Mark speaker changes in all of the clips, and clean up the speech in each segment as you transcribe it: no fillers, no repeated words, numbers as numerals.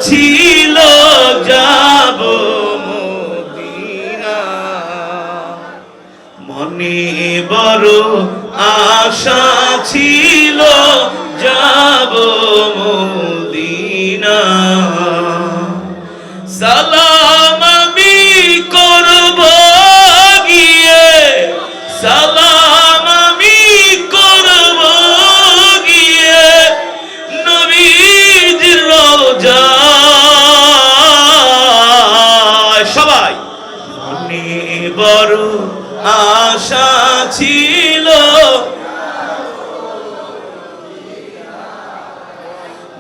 Speaker 1: ছিল যাব মদিনা, মনে বড় আশা ছিল যাব মদিনা। সালাম আমি করব গিয়ে, সালাম আমি করব গিয়ে নবীজির রওজায়। সবাই মনে বড় আশা ছিল,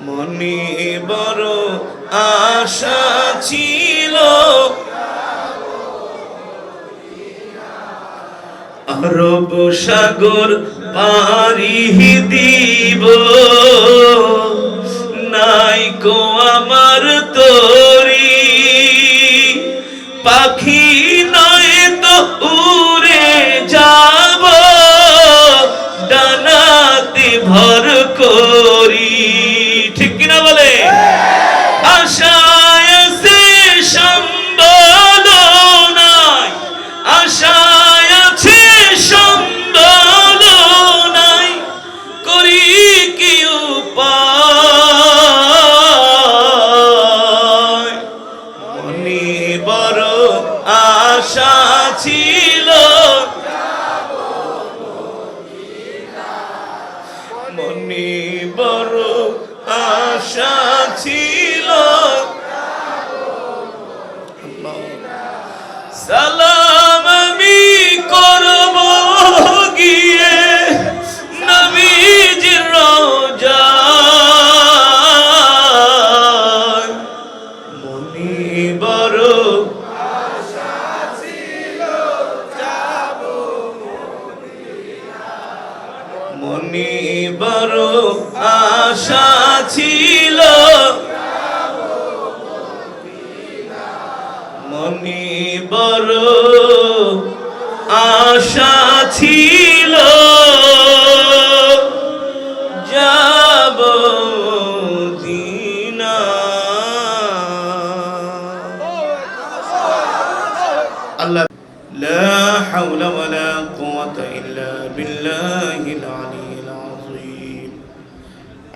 Speaker 1: মনে বড় আশা ছিল, আরব সাগর পারি দিব নাই কো আমার তরি, পাখি নয় তো উড়ে যাব ডানাতে ভর করি। ঠিক কিনা বলে? আশায় আছে সম্বল নাই, আশায় আছে সম্বল নাই, করি কি উপায়। মনে বড় আশা ছিল, মনে বড় আশা ছিল, সালাম আমি করব গিয়ে নবীজির রওজায়। মনে বড় আশা ছিল যাব মদিনা, মনে বড় আশা ছিল, মনে বড় আশা ছিল যাব মদিনা। আল্লাহ লা হাওলা ওয়ালা কুওয়াতা ইল্লা বিল্লাহিল আলিয়্যিল আযীম।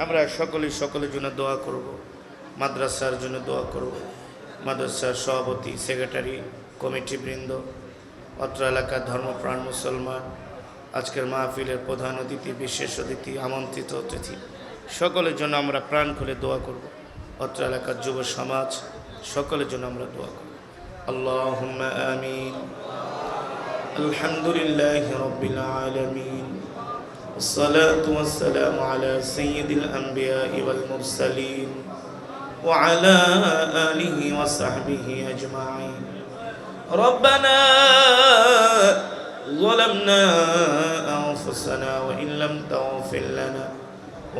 Speaker 1: আমরা সকলের জন্য দোয়া করব, মাদ্রাসার জন্য দোয়া করব। মাদ্রাসার সভাপতি, সেক্রেটারি, কমিটি বৃন্দ, অত্র এলাকার ধর্মপ্রাণ মুসলমান, আজকের মাহফিলের প্রধান অতিথি, বিশেষ অতিথি, আমন্ত্রিত অতিথি, সকলের জন্য আমরা প্রাণ খুলে দোয়া করব। অত্র এলাকার যুব সমাজ সকলের জন্য আমরা দোয়া করব। আল্লাহুম্মা আমিন। আলহামদুলিল্লাহি রাব্বিল আলামিন, والصلاة والسلام على سيد الأنبياء والمرسلين وعلى آله وصحبه أجمعين. ربنا ظلمنا أنفسنا وإن لم تغفر لنا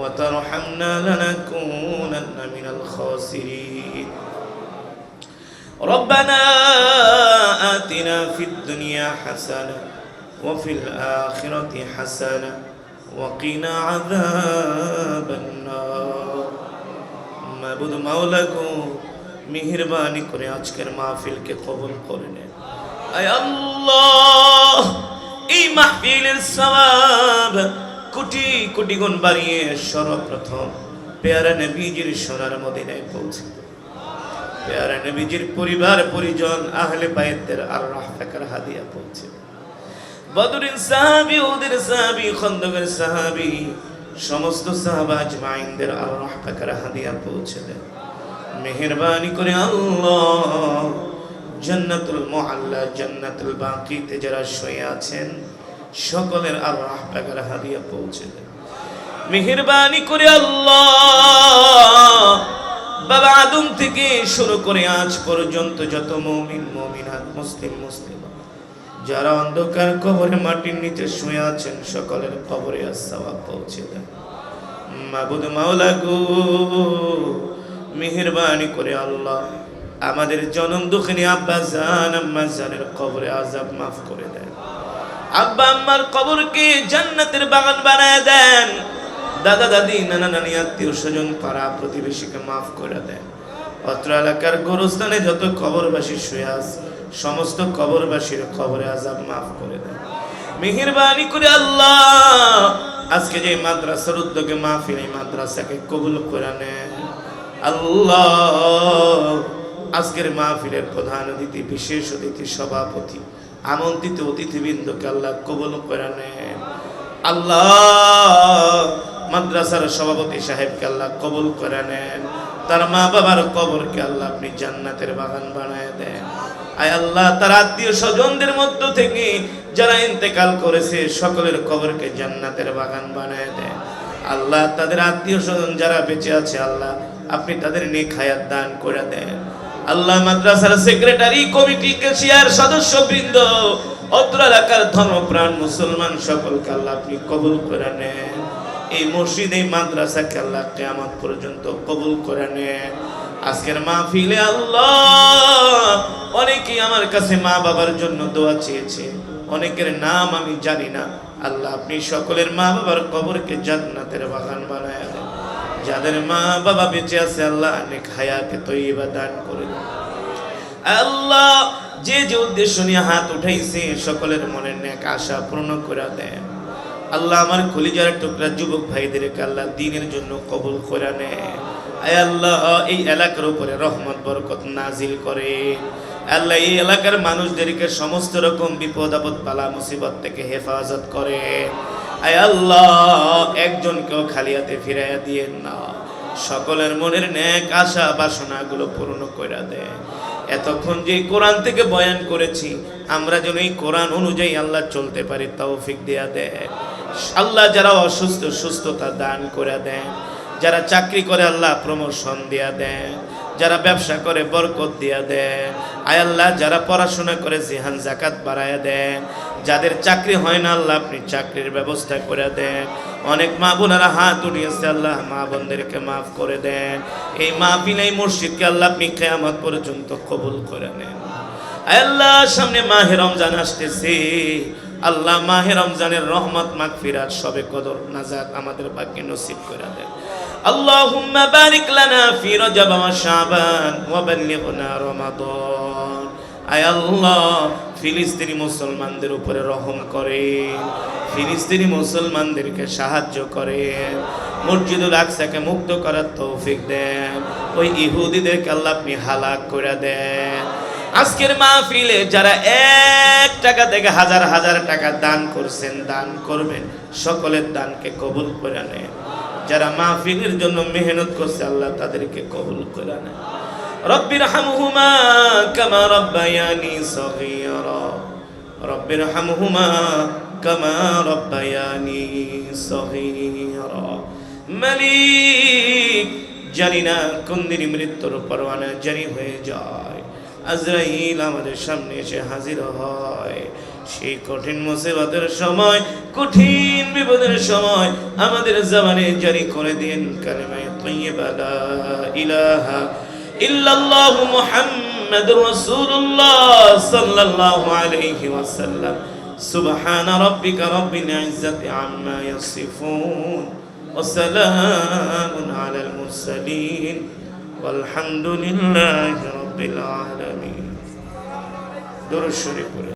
Speaker 1: وترحمنا لنكونن من الخاسرين. ربنا آتنا في الدنيا حسنة وفي الآخرة حسنة وقنا عذاب النار. মাবুদ মাওলা গো, মেহেরবানি করে আজকের মাহফিলকে কবুল করে নেন। আয় আল্লাহ, এই মাহফিলের সওয়াব কোটি কোটি গুণ বাড়িয়ে সর্বপ্রথম পেয়ারা নবীজির সোনার মদিনায় পৌঁছে, পেয়ারা নবীজির পরিবার পরিজন আহলে বাইতের আরওয়াহ তাকার হাদিয়া পৌঁছে, বদরের সাহাবী, উহুদের সাহাবী, খন্দকের সাহাবী, সমস্ত সাহাবা আজমাইনদের আরওয়াহ তাকার হাদিয়া পৌঁছে দেন। মেহেরবানি করে আল্লাহ জান্নাতুল মুআল্লা, জান্নাতুল বাকিতে যারা শুয়ে আছেন সকলের আরওয়াহ তাকার হাদিয়া পৌঁছে দেন। মেহেরবানি করে আল্লাহ বাবা আদম থেকে শুরু করে আজ পর্যন্ত যত মুমিন মুমিনাত, মুসলিম মুসলিমা যারা অন্ধকার কবরে মাটির নিচে শুয়ে আছেন সকলের কবরে as-সাওয়াব পৌঁছে দেন। মাবুদ মাওলা গো, মেহেরবানি করে আল্লাহ আমাদের জনম দুঃখিনী আব্বা জান আম্মা জানের কবরে আযাব মাফ করে দেন। আব্বা আম্মার কবরকে জান্নাতের বাগান বানায় দেন। দাদা দাদি, নানা নানি, আত্মীয় স্বজন, পাড়া প্রতিবেশীকে মাফ করে দেন। অত্র এলাকার গোরস্থানে যত কবরবাসী শুয়ে আছে সমস্ত কবরবাসীর কবরে আযাব মাফ করে দেন মেহেরবানি করে আল্লাহ। আজকে যে মাদ্রাসার উদ্যোগে মাহফিল, এই মাদ্রাসাকে কবুল করে নেন আল্লাহ। আজকের মাহফিলের প্রধান অতিথি, বিশেষ অতিথি, সভাপতি, আমন্ত্রিত অতিথিবৃন্দকে আল্লাহ কবুল করে নেন আল্লাহ। মাদ্রাসার সভাপতি সাহেবকে আল্লাহ কবুল করে নেন, তার মা বাবার কবরকে আল্লাহ আপনি জান্নাতের বাগান বানায় দেন। আয় আল্লাহ, তার আত্মীয় স্বজনদের মধ্য থেকে যারা ইন্তেকাল করেছে সকলের কবরকে জান্নাতের বাগান বানায় দেন আল্লাহ। তাদের আত্মীয় স্বজন যারা বেঁচে আছে আল্লাহ আপনি তাদের নেক হায়াত দান করে দেন আল্লাহ। মাদ্রাসার সেক্রেটারি কমিটি, কেশিয়ার সদস্যবৃন্দ, অত্র এলাকার ধর্মপ্রাণ মুসলমান সকলকে আল্লাহ আপনি কবুল করে নেন। এই মসজিদ, এই মাদ্রাসাকে আল্লাহ কিয়ামত পর্যন্ত কবুল করে নেন। আজকের মাহফিলে আল্লাহ অনেকেই আমার কাছে মা বাবার জন্য দোয়া চেয়েছে, অনেকের নাম আমি জানি না আল্লাহ আপনি সকলের মা বাবার কবরকে জান্নাতের বাগান বানায় দেন। যাদের মা বাবা বেঁচে আছে আল্লাহ নেক হায়াতে তয়্যিবা দান করে দেন আল্লাহ। যে যে উদ্দেশ্য নিয়ে হাত উঠাইছে সকলের মনের নেক আশা পূর্ণ করে দেন আল্লাহ। আমার কলিজার টুকরা যুবক ভাইদেরকে আল্লাহ দ্বীনের জন্য কবুল করে নেন। আয় আল্লাহ, এই এলাকার উপরে রহমত বরকত নাজিল করে আল্লাহ। এই এলাকার মানুষদেরকে সমস্ত রকম বিপদ আপদ বালা মুসিবত থেকে হেফাজত করে আয় আল্লাহ। একজনকেও খালি হাতে ফিরাইয়া দিয়েন না, সকলের মনের নেক আশা বাসনাগুলো পূর্ণ করে দেন। এতক্ষণ যে কোরআন থেকে বয়ান করেছি আমরা যেন এই কোরআন অনুযায়ী আল্লাহ চলতে পারি তৌফিক দেয়া দেন আল্লাহ। যারা অসুস্থ সুস্থতা দান করে দেন, যারা চাকরি করে আল্লাহ প্রমোশন দিয়া দেন, যারা ব্যবসা করে বরকত দিয়া দেন আয় আল্লাহ। যারা পড়াশোনা করে জিহান জাকাত বাড়ায়া দেন, যাদের চাকরি হয় না আল্লাহ আপনি চাকরির ব্যবস্থা করে দেন। অনেক মা বোনেরা হাত উঠিয়েছে আল্লাহ, মা বোনদেরকে মাফ করে দেন। এই মাহফিল, এই মসজিদকে আল্লাহ আপনি কিয়ামত পর্যন্ত কবুল করে নেন আয় আল্লাহ। সামনে মাহে রমজান আসতেছে আল্লাহ, মাহে রমজানের রহমত মাগফিরাত সবে কদর নাজাত আমাদের ভাগ্যে নসিব করে দেন। আল্লাহুম্মা বারিক লানা ফি রজব ওয়া শাবান ওয়া বাল্লিগনা রমাদান। আয় আল্লাহ, ফিলিস্তিনি মুসলমানদের উপরে রহম করেন, ফিলিস্তিনি মুসলমানদেরকে সাহায্য করেন, মসজিদুল আকসাকে মুক্ত করার তৌফিক দেন, ওই ইহুদিদেরকে আল্লাহ আপনি হালাক করে দেন। আজকের মাহফিলে যারা 1 টাকা থেকে হাজার হাজার টাকা দান করছেন, দান করবেন, সকলের দানকে কবুল করে নেন। যারা মাহফিলের জন্য মেহনত করছে আল্লাহ তাদেরকে কবুল করে নেন। রব্বির হামহুমা কামা রব্বায়ানি সগীরা, রব্বির হামহুমা কামা রব্বায়ানি সগীরা। মালিক, জানি না কোন দিন মৃত্যুর পরওয়ানা জারি হয়ে যায়, আজরাইল আমাদের সামনে এসে হাজির হয়। সেই কঠিন মুসিবতের সময়, কঠিন বিপদের সময় আমাদের জবানে জারি করে দিন কালিমায়ে তাইয়্যিবা লা ইলাহা ইল্লাল্লাহু মুহাম্মাদুর রাসূলুল্লাহ সাল্লাল্লাহু আলাইহি ওয়াসাল্লাম। সুবহান রাব্বিকা রাব্বিল ইজ্জাতি আম্মা ইয়াসিফুন ওয়া সালামুন আলাল মুরসালিন ওয়ালহামদুলিল্লাহি রাব্বিল আলামিন। দুরূদ শরীফ।